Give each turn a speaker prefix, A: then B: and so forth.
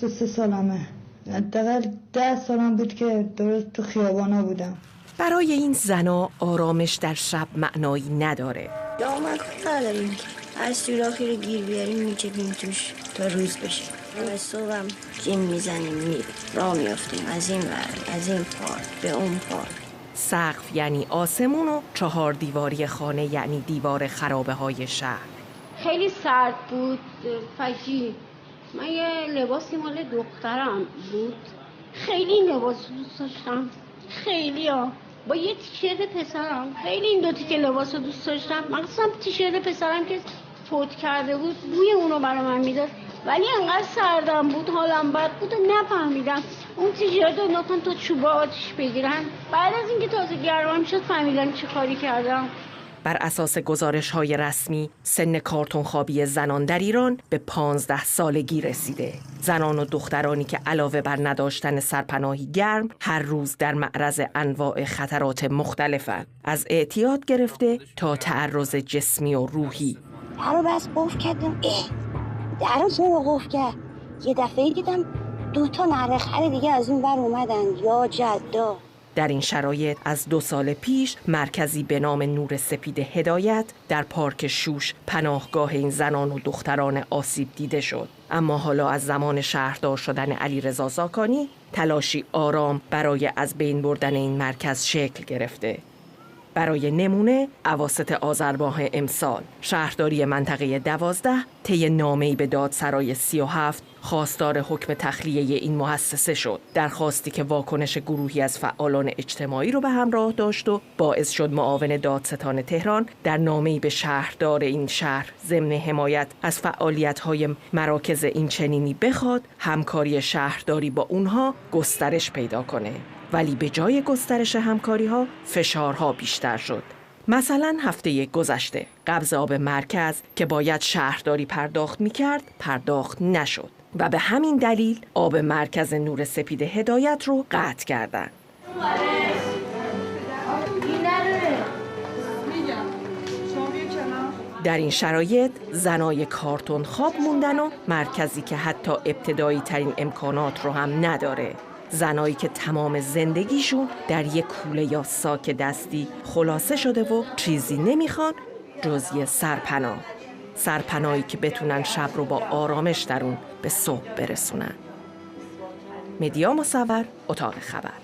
A: 23 سالمه. حداقل 10 سالم بود که درست تو خیابانا بودم.
B: برای این زنا آرامش در شب معنایی نداره.
C: دامن نداریم، هر سوراخی رو گیر بیاریم میچپیم توش تا روز بشه. از صبحم جیم میزنیم میریم راه میافتیم از این ور از این پارک به اون پارک.
B: سقف یعنی آسمون و 4 دیواری خانه یعنی دیوار خرابه های شهر.
D: خیلی سرد بود فجی. من یه لباسی مال دخترم بود، خیلی این لباس دوست داشتم، خیلی با یه تیشرت پسرم، خیلی این 2 تیکه لباس رو دوست داشتم. مخصوصا تیشرت پسرم که فوت کرده بود بوی اونو برای من میداد، ولی انقدر سردم بود حالم بد بود و نفهمیدم اون تیشرت رو نکن تا چوبا آتیش بگیرن. بعد از اینکه تازه گرمم شد فهمیدم چه کاری کردم.
B: بر اساس گزارش‌های رسمی سن کارتون خوابی زنان در ایران به 15 سالگی رسیده. زنان و دخترانی که علاوه بر نداشتن سرپناهی گرم هر روز در معرض انواع خطرات مختلفند، از اعتیاد گرفته تا تعرض جسمی و روحی.
C: درو بس قفل کردم، درو چرا قفل کرد؟ یه دفعه دیدم 2 تا نرخر دیگه از این ور اومدن. یا جدا.
B: در این شرایط از 2 سال پیش مرکزی به نام نور سپید هدایت در پارک شوش پناهگاه این زنان و دختران آسیب دیده شد. اما حالا از زمان شهردار شدن علیرضا زاکانی تلاشی آرام برای از بین بردن این مرکز شکل گرفته. برای نمونه اواسط آذر ماه امسال شهرداری منطقه 12 طی نامه‌ای به دادسرای 37 خواستار حکم تخلیه این مؤسسه شد. درخواستی که واکنش گروهی از فعالان اجتماعی رو به همراه داشت و باعث شد معاون دادستان تهران در نامه‌ای به شهردار این شهر ضمن حمایت از فعالیت‌های مراکز این چنینی بخواد همکاری شهرداری با اونها گسترش پیدا کنه. ولی به جای گسترش همکاری‌ها فشارها بیشتر شد. مثلا هفته گذشته قبض آب مرکز که باید شهرداری پرداخت می‌کرد پرداخت نشد و به همین دلیل آب مرکز نور سپید هدایت رو قطع کردند. در این شرایط زنای کارتون خواب موندن و مرکزی که حتی ابتدایی ترین امکانات رو هم نداره. زنایی که تمام زندگیشون در یک کوله یا ساک دستی خلاصه شده و چیزی نمیخوان جز یه سرپناهی که بتونن شب رو با آرامش درون به صبح برسونن. مدیا مصور، اتاق خبر.